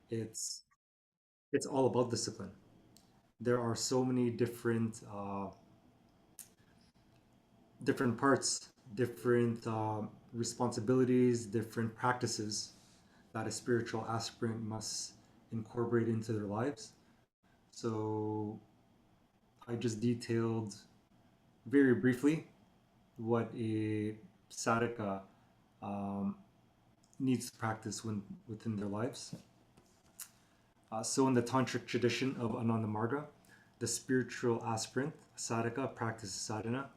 It's it's all about discipline. There are so many different parts, different responsibilities, different practices that a spiritual aspirant must incorporate into their lives. So I just detailed very briefly what a sadhaka um, needs to practice within their lives. So in the tantric tradition of Ananda Marga, the spiritual aspirant, sadhaka, practices sadhana.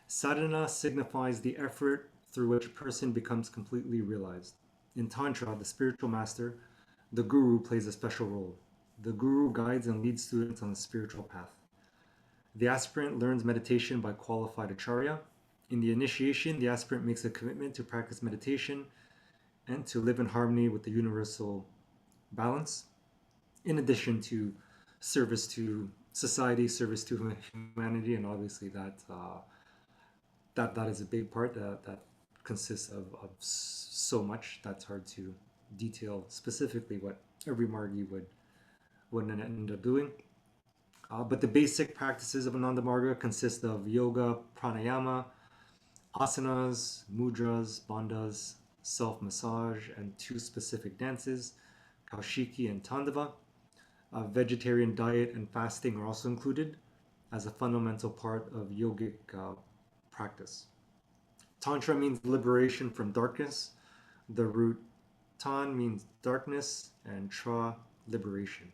Sadhana signifies the effort through which a person becomes completely realized. In Tantra, the spiritual master, the guru, plays a special role. The guru guides and leads students on the spiritual path. The aspirant learns meditation by qualified acharya. In the initiation, the aspirant makes a commitment to practice meditation and to live in harmony with the universal balance, in addition to service to society, service to humanity, and obviously that is a big part that consists of so much that's hard to detail specifically what every margi would end up doing. But the basic practices of Ananda Marga consist of yoga, pranayama, asanas, mudras, bandhas, self massage, and two specific dances, kaushiki and tandava. A vegetarian diet and fasting are also included as a fundamental part of yogic practice. Tantra means liberation from darkness. The root tan means darkness, and tra, liberation.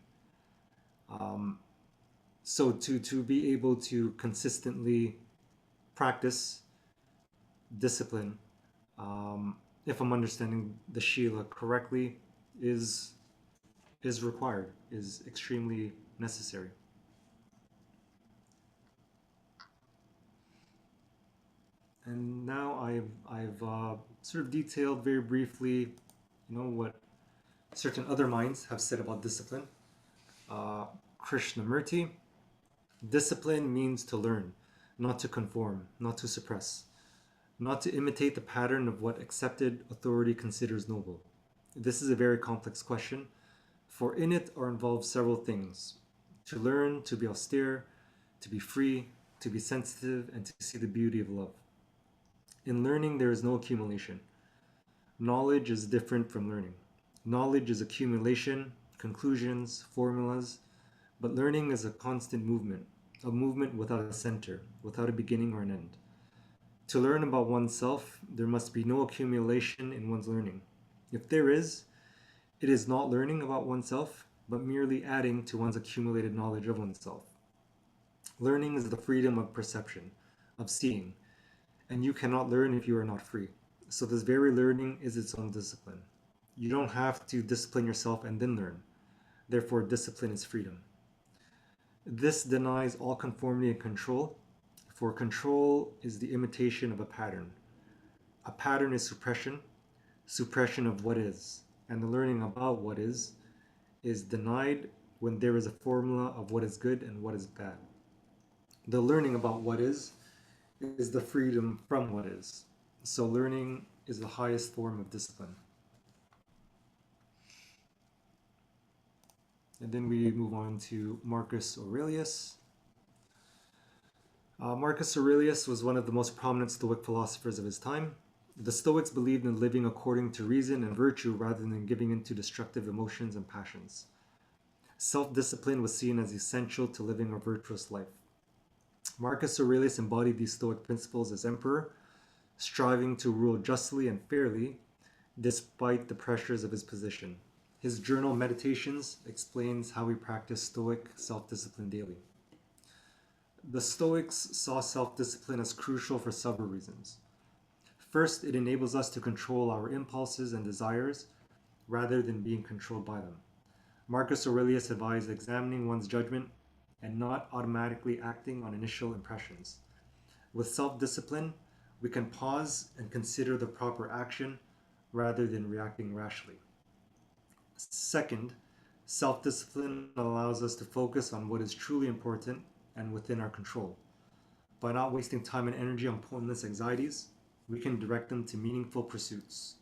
Um, so to be able to consistently practice discipline, if I'm understanding the Shila correctly, is is required, is extremely necessary. And now I've sort of detailed very briefly, what certain other minds have said about discipline. Uh, Krishnamurti, discipline means to learn, not to conform, not to suppress, not to imitate the pattern of what accepted authority considers noble. This is a very complex question, for in it are involved several things: to learn, to be austere, to be free, to be sensitive, and to see the beauty of love. In learning, there is no accumulation. Knowledge is different from learning. Knowledge is accumulation, conclusions, formulas, but learning is a constant movement, a movement without a center, without a beginning or an end. To learn about oneself, there must be no accumulation in one's learning. If there is, it is not learning about oneself, but merely adding to one's accumulated knowledge of oneself. Learning is the freedom of perception, of seeing, and you cannot learn if you are not free. So, this very learning is its own discipline. You don't have to discipline yourself and then learn. Therefore, discipline is freedom. This denies all conformity and control, for control is the imitation of a pattern. A pattern is suppression, suppression of what is, and the learning about what is denied when there is a formula of what is good and what is bad. The learning about what is the freedom from what is. So learning is the highest form of discipline. And then we move on to Marcus Aurelius. Marcus Aurelius was one of the most prominent Stoic philosophers of his time. The Stoics believed in living according to reason and virtue rather than giving in to destructive emotions and passions. Self discipline was seen as essential to living a virtuous life. Marcus Aurelius embodied these Stoic principles as emperor, striving to rule justly and fairly despite the pressures of his position. His journal Meditations explains how he practiced Stoic self discipline daily. The Stoics saw self discipline as crucial for several reasons. First, it enables us to control our impulses and desires rather than being controlled by them. Marcus Aurelius advised examining one's judgment and not automatically acting on initial impressions. With self discipline, we can pause and consider the proper action rather than reacting rashly. Second, self discipline allows us to focus on what is truly important and within our control. By not wasting time and energy on pointless anxieties, we can direct them to meaningful pursuits.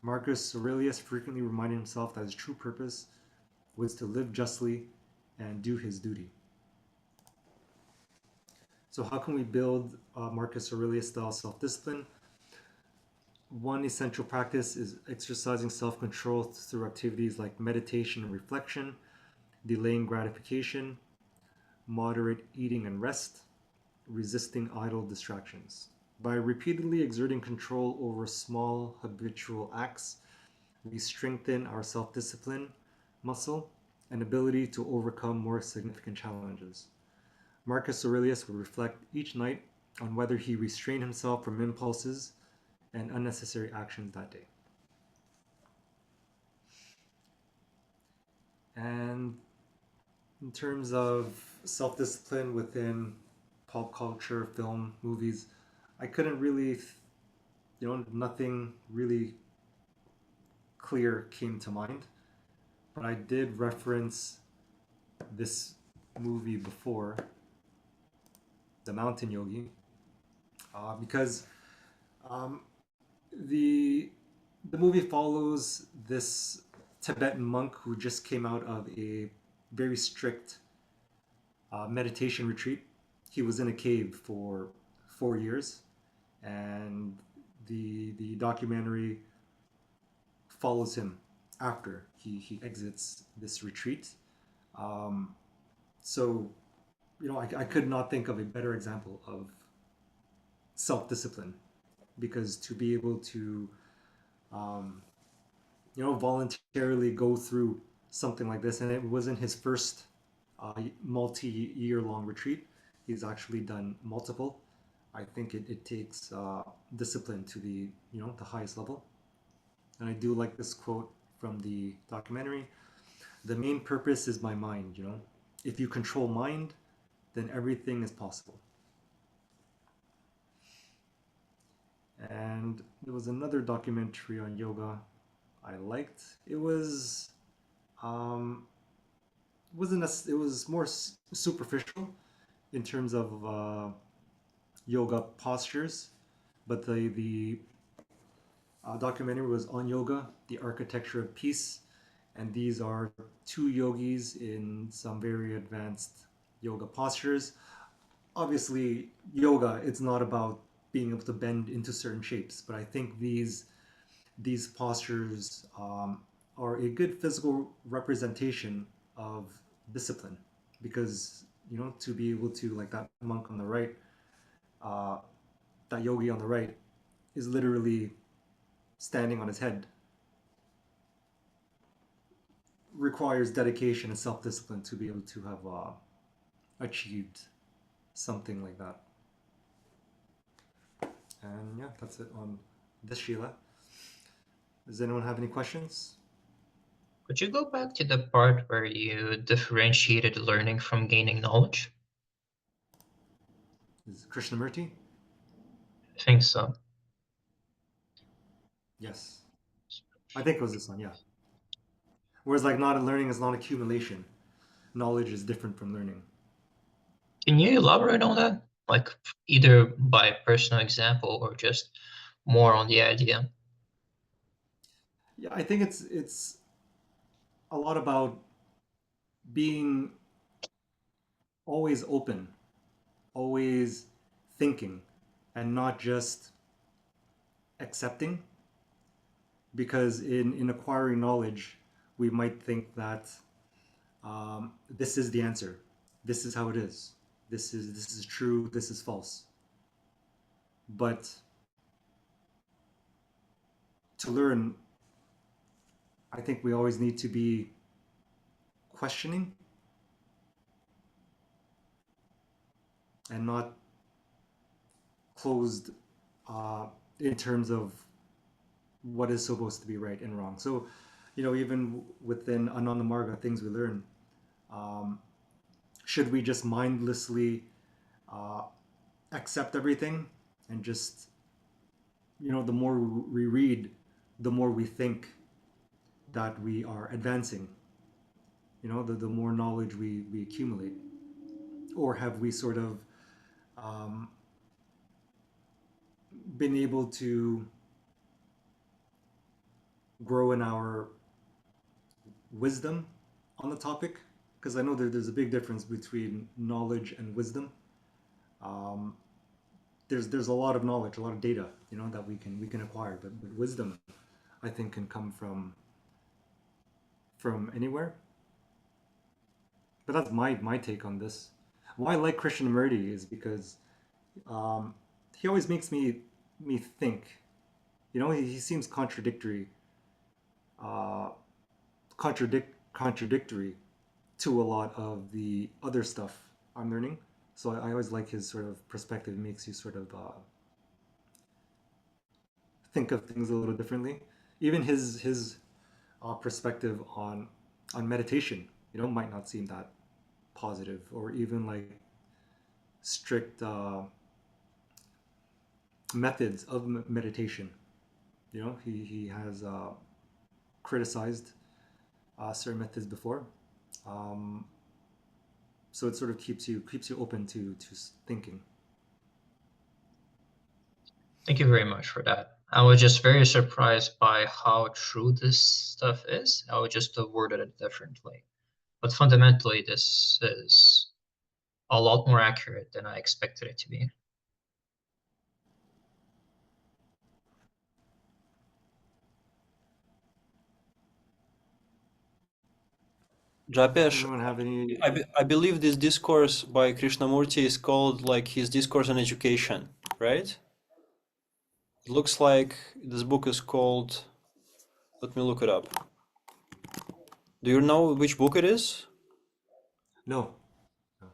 Marcus Aurelius frequently reminded himself that his true purpose was to live justly and do his duty. So, how can we build Marcus Aurelius style self discipline? One essential practice is exercising self control through activities like meditation and reflection, delaying gratification, moderate eating and rest, resisting idle distractions. By repeatedly exerting control over small habitual acts, we strengthen our self discipline muscle and ability to overcome more significant challenges. Marcus Aurelius would reflect each night on whether he restrained himself from impulses and unnecessary actions that day. And in terms of self discipline within pop culture, film, movies, I couldn't really, nothing really clear came to mind. But I did reference this movie before, The Mountain Yogi, because um, the the movie follows this Tibetan monk who just came out of a very strict meditation retreat. He was in a cave for 4 years, and the documentary follows him after he exits this retreat. Um, so, I could not think of a better example of self discipline, because to be able to, um, voluntarily go through something like this, and it wasn't his first multi-year long retreat. He's actually done multiple. I think it takes discipline to the highest level. And I do like this quote from the documentary. The main purpose is my mind. If you control mind, then everything is possible. And there was another documentary on yoga I liked. It was um, wasn't it was more superficial in terms of yoga postures, but the documentary was on yoga, the architecture of peace, and these are two yogis in some very advanced yoga postures. Obviously, yoga, it's not about being able to bend into certain shapes, but I think these postures are a good physical representation of discipline, because to be able to, like, that monk on the right, uh, that yogi on the right is literally standing on his head, requires dedication and self-discipline to be able to have achieved something like that. And yeah, that's it on this, Sheila. Does anyone have any questions? Could you go back to the part where you differentiated learning from gaining knowledge? Is Krishnamurti? I think so. Yes, I think it was this one. Yeah. Whereas, like, not learning is not accumulation. Knowledge is different from learning. Can you elaborate on that? Like either by personal example or just more on the idea? Yeah, I think it's a lot about being always open, always thinking, and not just accepting. Because in acquiring knowledge, we might think that this is the answer, this is how it is, this is true, this is false. But to learn, I think we always need to be questioning and not closed in terms of what is supposed to be right and wrong. So, even within Ananda Marga, things we learn, um, should we just mindlessly uh, accept everything and just, the more we read, the more we think that we are advancing, the more knowledge we accumulate? Or have we sort of um, been able to grow in our wisdom on the topic because I know there's a big difference between knowledge and wisdom. Um, there's a lot of knowledge, a lot of data, that we can acquire, but wisdom, I think, can come from anywhere. But that's my take on this. Why I like Christian Murdy is because um, he always makes me think. He seems uh, contradictory to a lot of the other stuff I'm learning. So I always like his sort of perspective. It makes you sort of think of things a little differently. Even his perspective on meditation, might not seem that positive, or even like strict methods of meditation. He has criticized certain methods before. Um, so it sort of keeps you open to thinking. Thank you very much for that. I was just very surprised by how true this stuff is. I would just have worded it differently. But fundamentally, this is a lot more accurate than I expected it to be. Does Japesh, anyone have any? I believe this discourse by Krishnamurti is called like his discourse on education, right? It looks like this book is called, let me look it up. Do you know which book it is? No. No.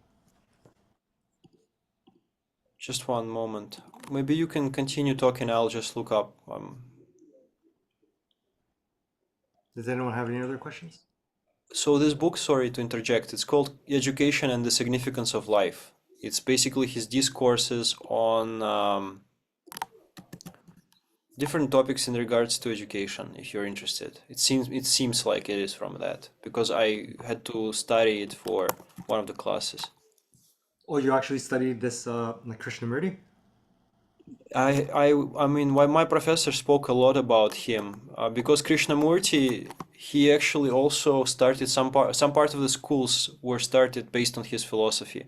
Just one moment. Maybe you can continue talking, I'll just look up. Does anyone have any other questions? So this book, sorry to interject, it's called Education and the Significance of Life. It's basically his discourses on different topics in regards to education, if you're interested. It seems like it is from that, because I had to study it for one of the classes. Oh, you actually studied this like Krishnamurti? I mean, why my professor spoke a lot about him, because Krishnamurti, he actually also started some part of the schools were started based on his philosophy,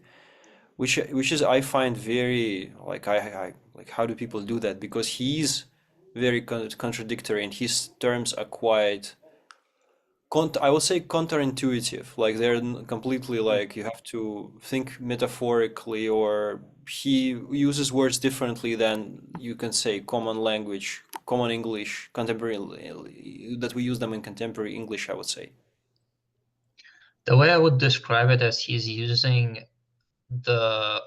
which is I find very like I like how do people do that? Because he's very contradictory and his terms are quite I would say counterintuitive. Like they're completely Hmm. like you have to think metaphorically, or he uses words differently than you can say common language, common English, contemporary that we use them in contemporary English, I would say. The way I would describe it as he's using the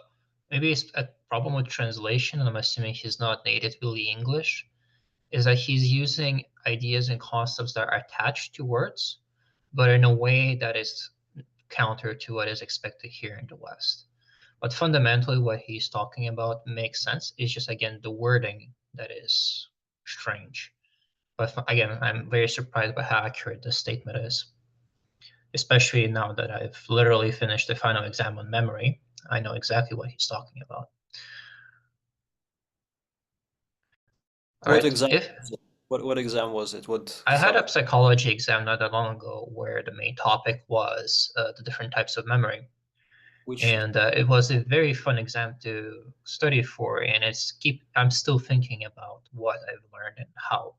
maybe it's a problem with translation, and I'm assuming he's not natively English, is that he's using ideas and concepts that are attached to words, but in a way that is counter to what is expected here in the West. But fundamentally, what he's talking about makes sense. It's just, again, the wording that is strange. But again, I'm very surprised by how accurate this statement is, especially now that I've literally finished the final exam on memory. I know exactly what he's talking about. All What right. exam If was it? What exam was it? What I had a subject? psychology exam not that long ago where the main topic was the different types of memory. Which And it was a very fun exam to study for, and I'm still thinking about what I've learned and how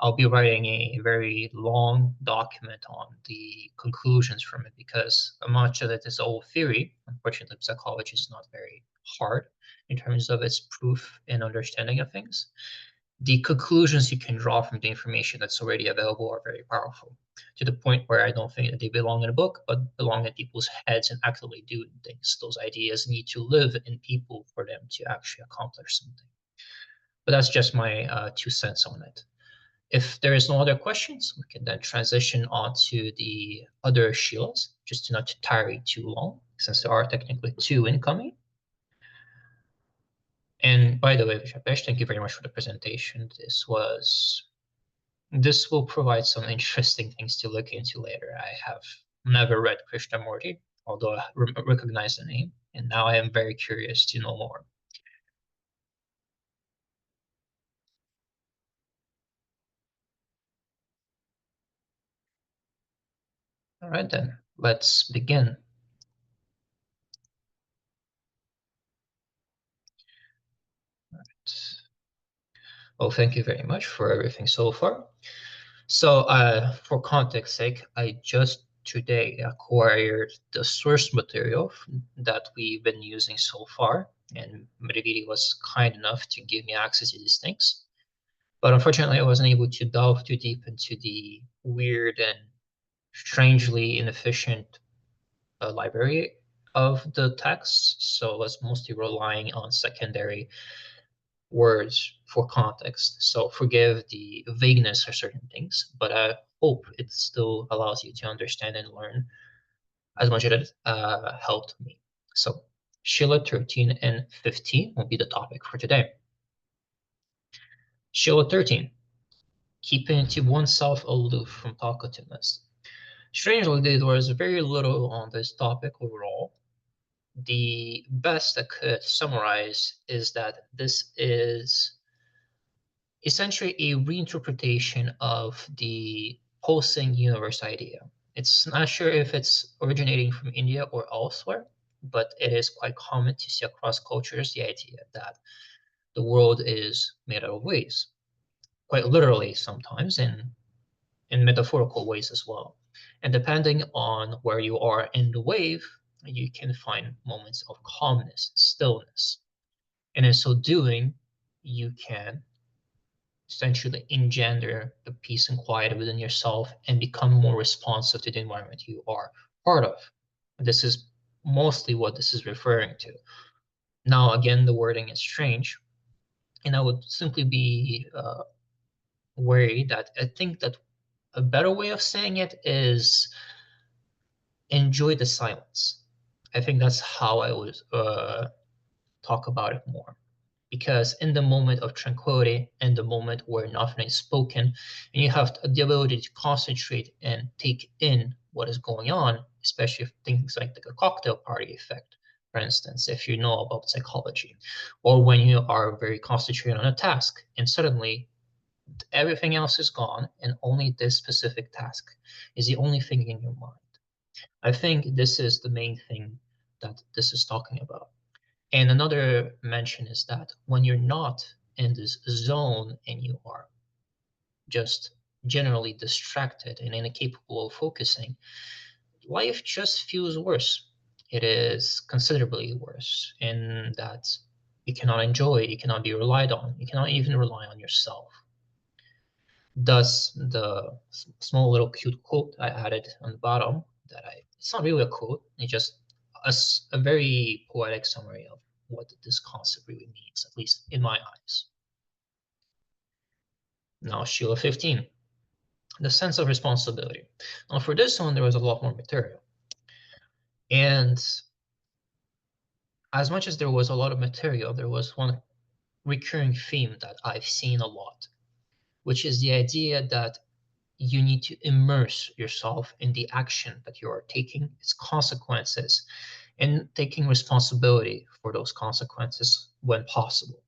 I'll be writing a very long document on the conclusions from it, because much of it is all theory. Unfortunately, psychology is not very hard in terms of its proof and understanding of things. The conclusions you can draw from the information that's already available are very powerful, to the point where I don't think that they belong in a book, but belong in people's heads and actively do things. Those ideas need to live in people for them to actually accomplish something. But that's just my 2 cents on it. If there is no other questions, we can then transition on to the other Shiilas, just to not tire you too long, since there are technically two incoming. And by the way, Japesh, thank you very much for the presentation. This will provide some interesting things to look into later. I have never read Krishnamurti, although I recognize the name, and now I am very curious to know more. All right, then. Let's begin. Well, thank you very much for everything so far. So, for context sake, I just today acquired the source material that we've been using so far, and Medividi was kind enough to give me access to these things. But unfortunately, I wasn't able to delve too deep into the weird and strangely inefficient library of the texts, so I was mostly relying on secondary words for context. So forgive the vagueness of certain things, but I hope it still allows you to understand and learn as much as it helped me. So Sheila 13 and 15 will be the topic for today. Sheila 13, keeping to oneself aloof from talkativeness. Strangely, there was very little on this topic overall. The best I could summarize is that this is essentially a reinterpretation of the pulsing universe idea. It's not sure if it's originating from India or elsewhere, but it is quite common to see across cultures the idea that the world is made out of waves, quite literally sometimes, and in metaphorical ways as well. And depending on where you are in the wave, you can find moments of calmness, stillness. And in so doing, you can essentially engender the peace and quiet within yourself and become more responsive to the environment you are part of. This is mostly what this is referring to. Now, again, the wording is strange, and I would simply be worried that I think that a better way of saying it is enjoy the silence. I think that's how I would talk about it more. Because in the moment of tranquility, in the moment where nothing is spoken, and you have the ability to concentrate and take in what is going on, especially if things like the cocktail party effect, for instance, if you know about psychology, or when you are very concentrated on a task and suddenly everything else is gone and only this specific task is the only thing in your mind. I think this is the main thing that this is talking about. And another mention is that when you're not in this zone and you are just generally distracted and incapable of focusing, life just feels worse. It is considerably worse in that you cannot enjoy, you cannot be relied on, you cannot even rely on yourself. Thus, the small little cute quote I added on the bottom it's not really a quote, it's just a very poetic summary of what this concept really means, at least in my eyes. Now, Sheila 15, the sense of responsibility. Now, for this one, there was a lot more material. And as much as there was a lot of material, there was one recurring theme that I've seen a lot, which is the idea that you need to immerse yourself in the action that you are taking, its consequences, and taking responsibility for those consequences when possible.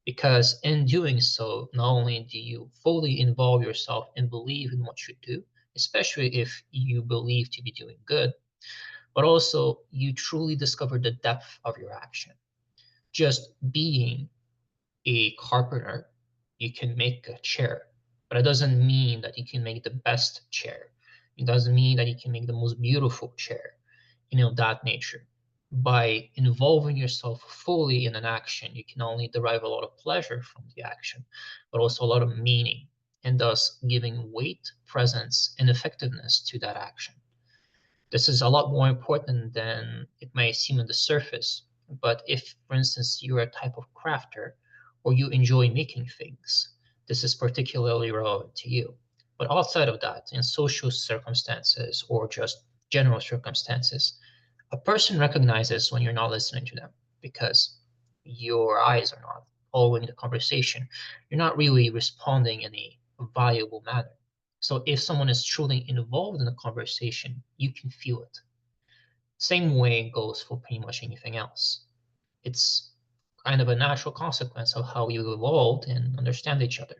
Because in doing so, not only do you fully involve yourself and believe in what you do, especially if you believe to be doing good, but also you truly discover the depth of your action. Just being a carpenter, you can make a chair, but it doesn't mean that you can make the best chair. It doesn't mean that you can make the most beautiful chair, that nature. By involving yourself fully in an action, you can not only derive a lot of pleasure from the action, but also a lot of meaning, and thus giving weight, presence, and effectiveness to that action. This is a lot more important than it may seem on the surface. But if, for instance, you're a type of crafter or you enjoy making things, this is particularly relevant to you. But outside of that, in social circumstances or just general circumstances, a person recognizes when you're not listening to them because your eyes are not following the conversation. You're not really responding in a valuable manner. So if someone is truly involved in the conversation, you can feel it. Same way goes for pretty much anything else. It's kind of a natural consequence of how you evolved and understand each other.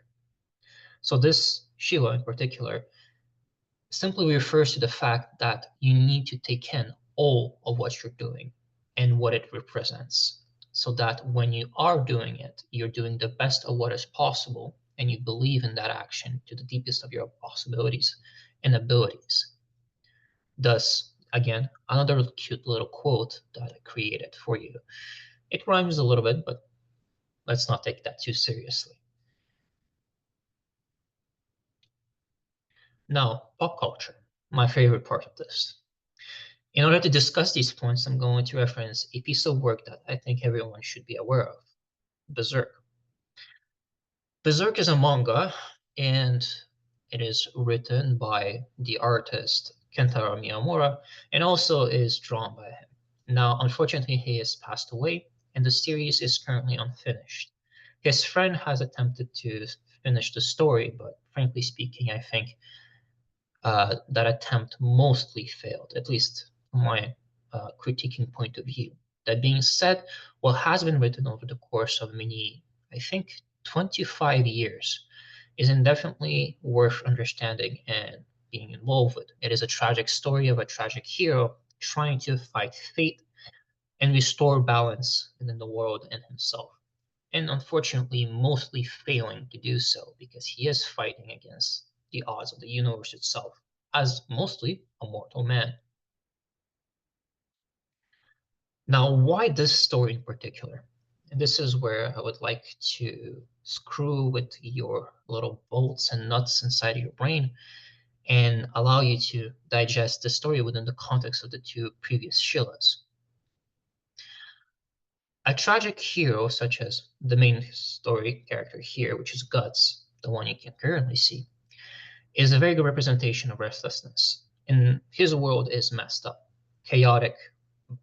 So this Sheila in particular simply refers to the fact that you need to take in all of what you're doing and what it represents, so that when you are doing it, you're doing the best of what is possible and you believe in that action to the deepest of your possibilities and abilities. Thus, again, another cute little quote that I created for you. It rhymes a little bit, but let's not take that too seriously. Now, pop culture, my favorite part of this. In order to discuss these points, I'm going to reference a piece of work that I think everyone should be aware of, Berserk. Berserk is a manga, and it is written by the artist Kentaro Miyamura, and also is drawn by him. Now, unfortunately, he has passed away, and the series is currently unfinished. His friend has attempted to finish the story, but frankly speaking, I think that attempt mostly failed, at least from my critiquing point of view. That being said, what has been written over the course of many, I think, 25 years is indefinitely worth understanding and being involved with. It is a tragic story of a tragic hero trying to fight fate and restore balance within the world and himself. And unfortunately, mostly failing to do so because he is fighting against the odds of the universe itself as mostly a mortal man. Now, why this story in particular? And this is where I would like to screw with your little bolts and nuts inside of your brain and allow you to digest the story within the context of the two previous Shiilas. A tragic hero, such as the main story character here, which is Guts, the one you can currently see, is a very good representation of restlessness. And his world is messed up, chaotic,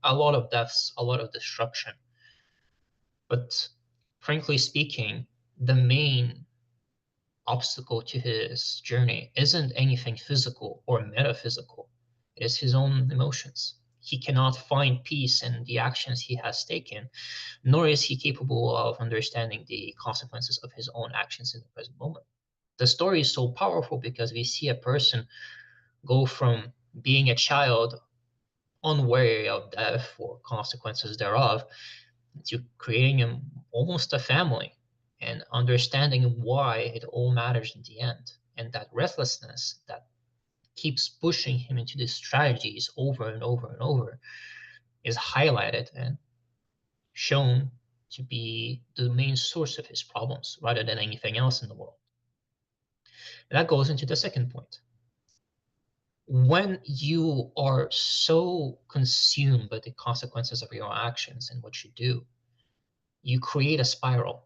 a lot of deaths, a lot of destruction. But frankly speaking, the main obstacle to his journey isn't anything physical or metaphysical. It is his own emotions. He cannot find peace in the actions he has taken, nor is he capable of understanding the consequences of his own actions in the present moment. The story is so powerful because we see a person go from being a child unwary of death or consequences thereof to creating almost a family and understanding why it all matters in the end. And that restlessness that keeps pushing him into these strategies over and over and over is highlighted and shown to be the main source of his problems rather than anything else in the world. And that goes into the second point. When you are so consumed by the consequences of your actions and what you do, you create a spiral.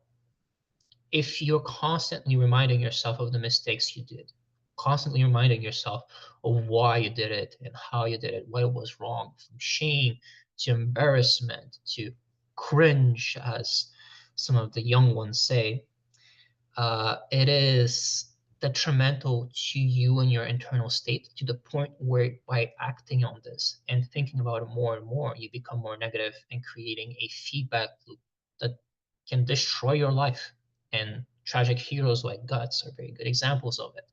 If you're constantly reminding yourself of the mistakes you did, constantly reminding yourself of why you did it and how you did it, what was wrong, from shame to embarrassment to cringe, as some of the young ones say, it is detrimental to you and your internal state to the point where by acting on this and thinking about it more and more, you become more negative and creating a feedback loop that can destroy your life. And tragic heroes like Guts are very good examples of it.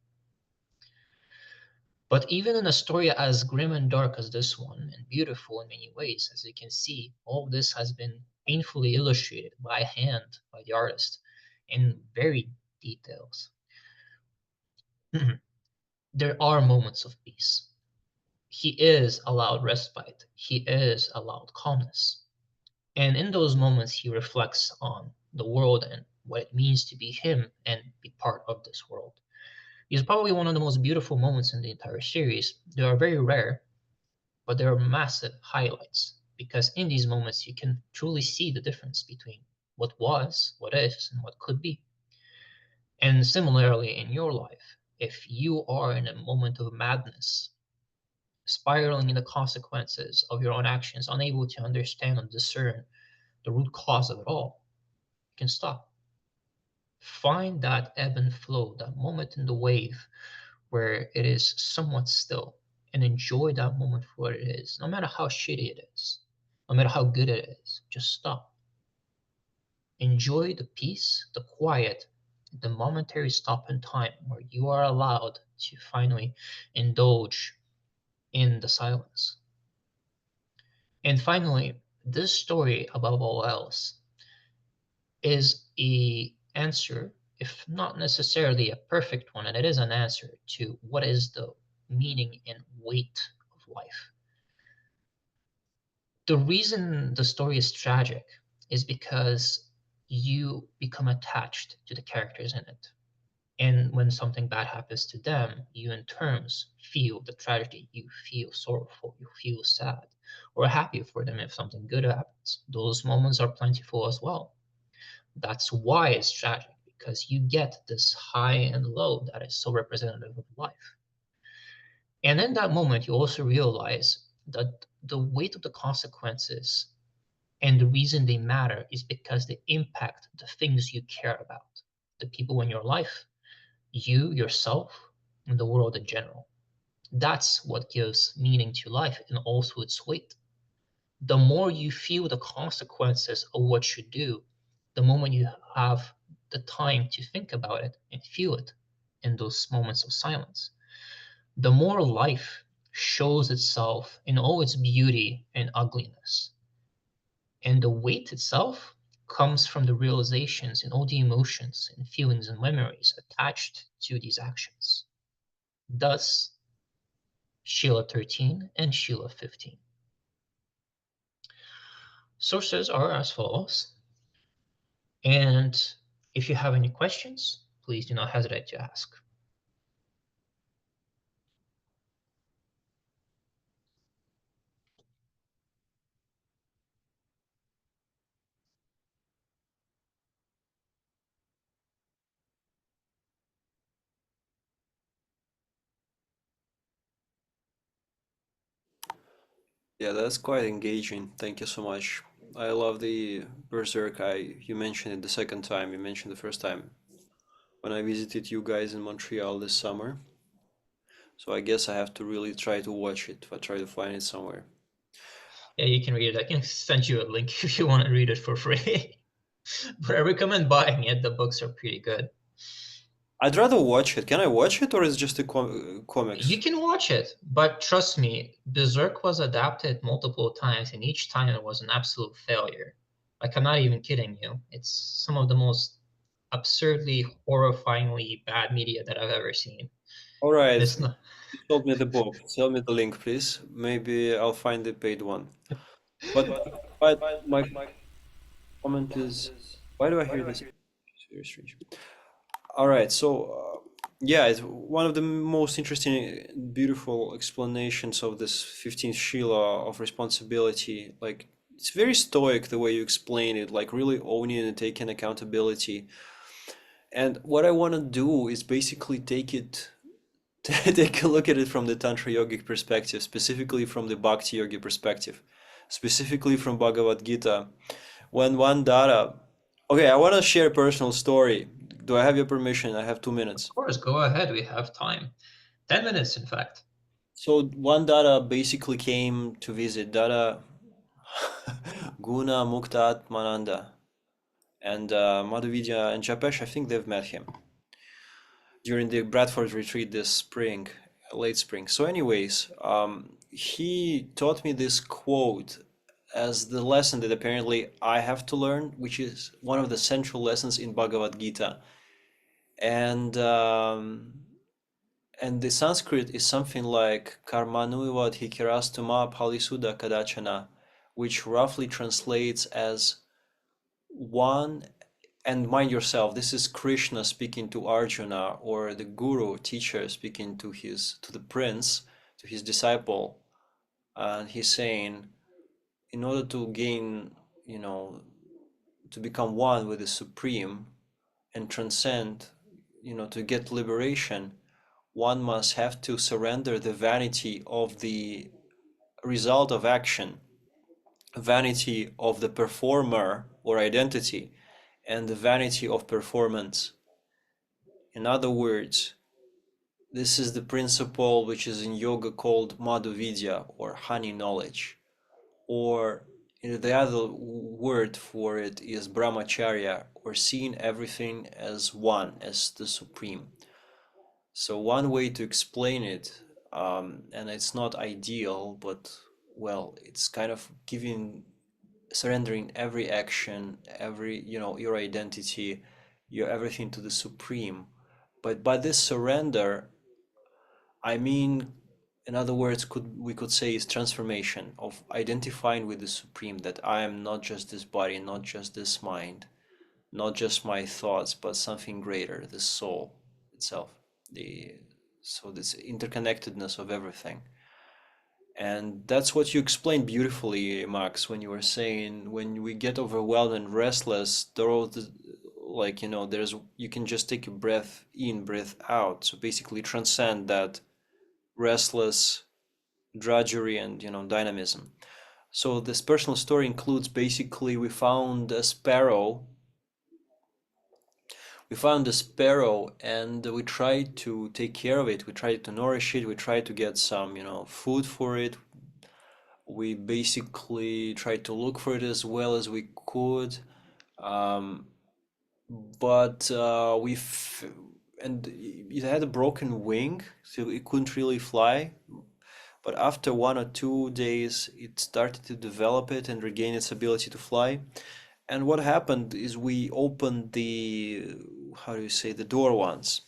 But even in a story as grim and dark as this one, and beautiful in many ways, as you can see, all of this has been painfully illustrated by hand by the artist in very details. There are moments of peace. He is allowed respite. He is allowed calmness. And in those moments, he reflects on the world and what it means to be him and be part of this world. It's probably one of the most beautiful moments in the entire series. They are very rare, but they are massive highlights because in these moments, you can truly see the difference between what was, what is, and what could be. And similarly, in your life, if you are in a moment of madness, spiraling in the consequences of your own actions, unable to understand and discern the root cause of it all, you can stop. Find that ebb and flow, that moment in the wave where it is somewhat still, and enjoy that moment for what it is, no matter how shitty it is, no matter how good it is. Just stop. Enjoy the peace, the quiet, the momentary stop in time where you are allowed to finally indulge in the silence. And finally, this story, above all else, is a answer, if not necessarily a perfect one, and it is an answer to what is the meaning and weight of life. The reason the story is tragic is because you become attached to the characters in it. And when something bad happens to them, you in turns feel the tragedy. You feel sorrowful, you feel sad, or happy for them if something good happens. Those moments are plentiful as well. That's why it's tragic, because you get this high and low that is so representative of life. And in that moment, you also realize that the weight of the consequences and the reason they matter is because they impact the things you care about, the people in your life, you, yourself, and the world in general. That's what gives meaning to life and also its weight. The more you feel the consequences of what you do, the moment you have the time to think about it and feel it in those moments of silence, the more life shows itself in all its beauty and ugliness. And the weight itself comes from the realizations and all the emotions and feelings and memories attached to these actions. Thus, Sheila 13 and Sheila 15. Sources are as follows. And if you have any questions, please do not hesitate to ask. Yeah, that's quite engaging. Thank you so much. I love the Berserk. You mentioned it the second time. You mentioned the first time when I visited you guys in Montreal this summer. So I guess I have to really try to watch it. I try to find it somewhere. Yeah, you can read it. I can send you a link if you want to read it for free. But I recommend buying it. The books are pretty good. I'd rather watch it. Can I watch it or is it just a You comics? can watch it, but trust me, Berserk was adapted multiple times, and each time it was an absolute failure. Like, I'm not even kidding you. It's some of the most absurdly, horrifyingly bad media that I've ever seen. All And right. it's not. You told me the book. Tell me the link, please. Maybe I'll find the paid one. But my comment is, why do I hear this? Very strange. All right, so yeah, it's one of the most interesting, beautiful explanations of this 15th Sheila of responsibility. Like, it's very stoic the way you explain it, like really owning and taking accountability. And what I want to do is basically take it, take a look at it from the Tantra yogic perspective, specifically from the Bhakti yogi perspective, specifically from Bhagavad Gita. When one Dada, okay, I want to share a personal story. Do I have your permission? I have 2 minutes. Of course, go ahead. We have time. 10 minutes, in fact. So one Dada basically came to visit Dada Guna Mukta Atmananda and Madhuvija and Japesh. I think they've met him during the Bradford retreat this spring, late spring. So, anyways, he taught me this quote as the lesson that apparently I have to learn, which is one of the central lessons in Bhagavad Gita. And and the Sanskrit is something like karmanuivad hikirastuma palisuda kadachana, which roughly translates as one, and mind yourself, this is Krishna speaking to Arjuna, or the guru teacher speaking to the prince, to his disciple, and he's saying, in order to gain, to become one with the supreme and transcend, to get liberation, one must have to surrender the vanity of the result of action, vanity of the performer or identity, and the vanity of performance. In other words, this is the principle which is in yoga called Madhu Vidya, or honey knowledge, or The other word for it is brahmacharya, or seeing everything as one, as the supreme. So one way to explain it, and it's not ideal, but well, it's kind of giving, surrendering every action, every, your identity, your everything to the supreme. But by this surrender, I mean, in other words, we could say is transformation of identifying with the supreme, that I am not just this body, not just this mind, not just my thoughts, but something greater, the soul itself. The So this interconnectedness of everything. And that's what you explained beautifully, Max, when you were saying when we get overwhelmed and restless, there are like, there's, you can just take a breath in, breath out. So basically transcend that restless drudgery and, dynamism. So this personal story includes, basically, we found a sparrow and we tried to take care of it. We tried to nourish it. We tried to get some, food for it. We basically tried to look for it as well as we could. Um, but and it had a broken wing, so it couldn't really fly. But after 1 or 2 days, it started to develop it and regain its ability to fly. And what happened is we opened the, how do you say, the door once.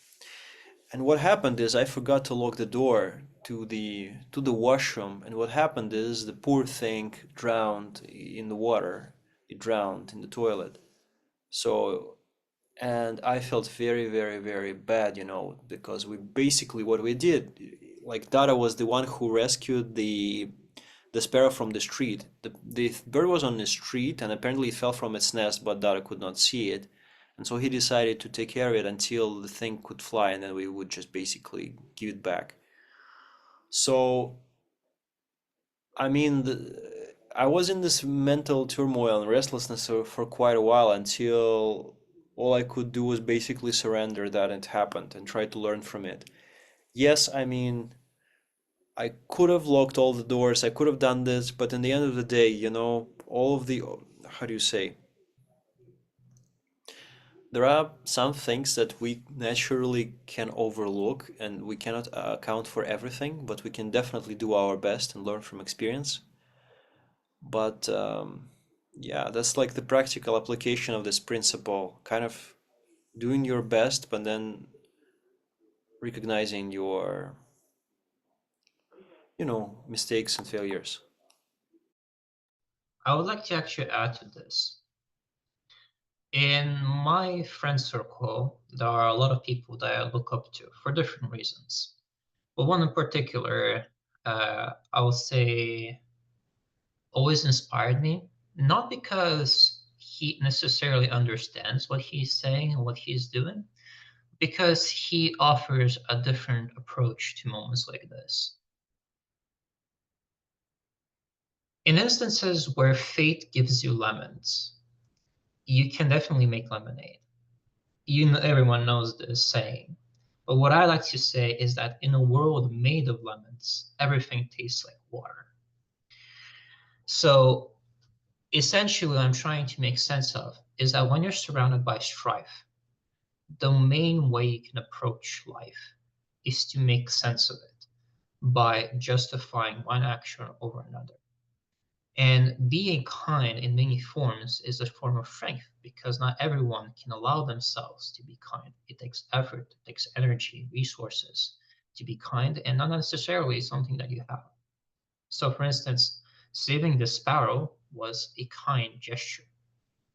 And what happened is I forgot to lock the door to the washroom. And what happened is the poor thing drowned in the water. It drowned in the toilet. So, and I felt very, very, very bad, because we basically, what we did, like, Dada was the one who rescued the sparrow from the street. The bird was on the street and apparently it fell from its nest, but Dada could not see it. And so he decided to take care of it until the thing could fly, and then we would just basically give it back. So, I mean, I was in this mental turmoil and restlessness for quite a while, until all I could do was basically surrender that it happened and try to learn from it. Yes, I mean, I could have locked all the doors, I could have done this, but in the end of the day, all of the, how do you say, there are some things that we naturally can overlook and we cannot account for everything, but we can definitely do our best and learn from experience. But yeah, that's like the practical application of this principle, kind of doing your best, but then recognizing your, mistakes and failures. I would like to actually add to this. In my friend circle, there are a lot of people that I look up to for different reasons. But one in particular, I would say, always inspired me, not because he necessarily understands what he's saying and what he's doing, because he offers a different approach to moments like this. In instances where fate gives you lemons, you can definitely make lemonade. Everyone knows this saying. But what I like to say is that in a world made of lemons, everything tastes like water. So essentially, what I'm trying to make sense of is that when you're surrounded by strife, the main way you can approach life is to make sense of it by justifying one action over another. And being kind in many forms is a form of strength because not everyone can allow themselves to be kind. It takes effort, it takes energy, resources to be kind, and not necessarily something that you have. So, for instance, saving the sparrow was a kind gesture.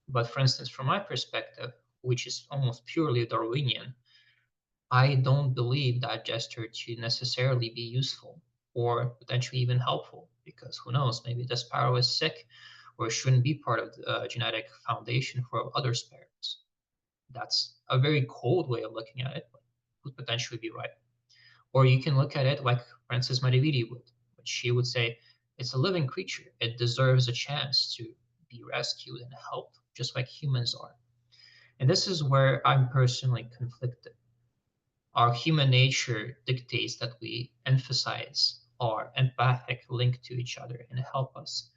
But, for instance, from my perspective, which is almost purely Darwinian, I don't believe that gesture to necessarily be useful or potentially even helpful because who knows, maybe the sparrow is sick or shouldn't be part of the genetic foundation for other sparrows. That's a very cold way of looking at it, but could potentially be right. Or you can look at it like Frances Madividi would, which she would say, it's a living creature. It deserves a chance to be rescued and helped, just like humans are. And this is where I'm personally conflicted. Our human nature dictates that we emphasize our empathic link to each other and help us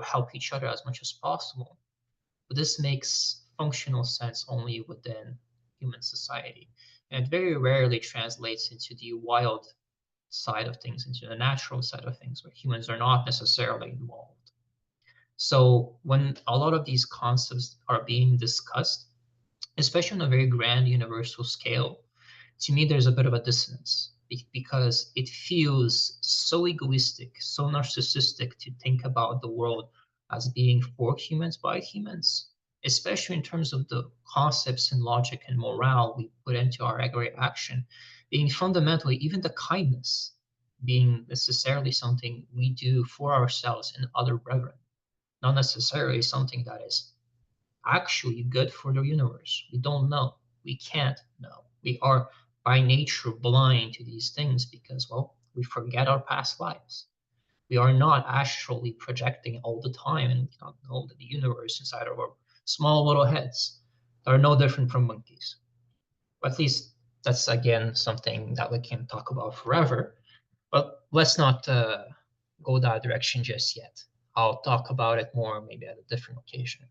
help each other as much as possible. But this makes functional sense only within human society. And it very rarely translates into the wild side of things, into the natural side of things, where humans are not necessarily involved. So when a lot of these concepts are being discussed, especially on a very grand universal scale, to me, there's a bit of a dissonance because it feels so egoistic, so narcissistic to think about the world as being for humans, by humans, especially in terms of the concepts and logic and morale we put into our every action, being fundamentally, even the kindness being necessarily something we do for ourselves and other brethren, not necessarily something that is actually good for the universe. We don't know. We can't know. We are by nature blind to these things because, well, we forget our past lives. We are not actually projecting all the time, and we cannot know that the universe inside of our small little heads are no different from monkeys. But at least that's again something that we can talk about forever. But let's not go that direction just yet. I'll talk about it more maybe at a different occasion.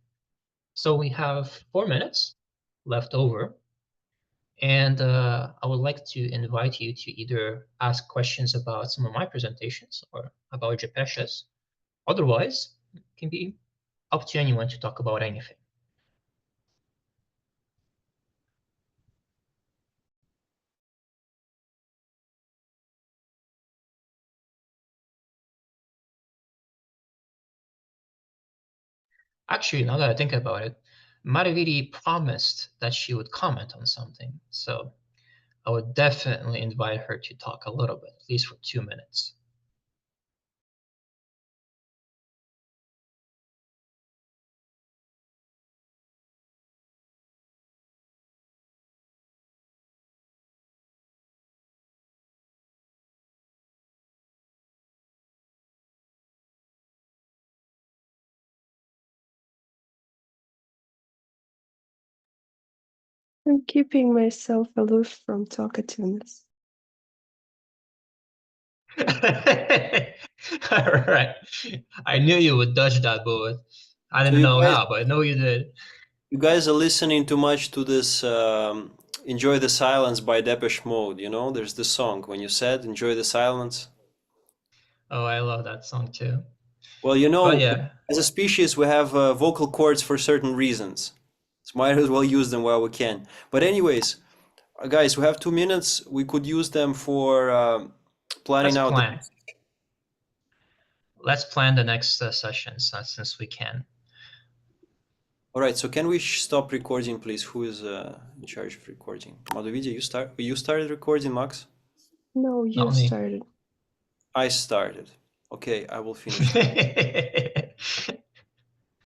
So we have 4 minutes left over, and I would like to invite you to either ask questions about some of my presentations or about Japesh's. Otherwise, it can be up to anyone to talk about anything. Actually, now that I think about it, Maraviri promised that she would comment on something, so I would definitely invite her to talk a little bit, at least for 2 minutes. I'm keeping myself aloof from talkativeness. All right. I knew you would dodge that bullet. I didn't know how, but I know you did. You guys are listening too much to this Enjoy the Silence by Japesh Mode, you know? There's this song when you said Enjoy the Silence. Oh, I love that song too. Well, you know, But yeah, as a species, we have vocal cords for certain reasons. So might as well use them while we can. But anyways, guys, we have 2 minutes. We could use them for planning let's out. plan. Let's plan the next sessions since we can. All right, so can we stop recording, please? Who is in charge of recording? Madhuvija, you started recording, Max? No, you Not me. started. I started. Okay, I will finish.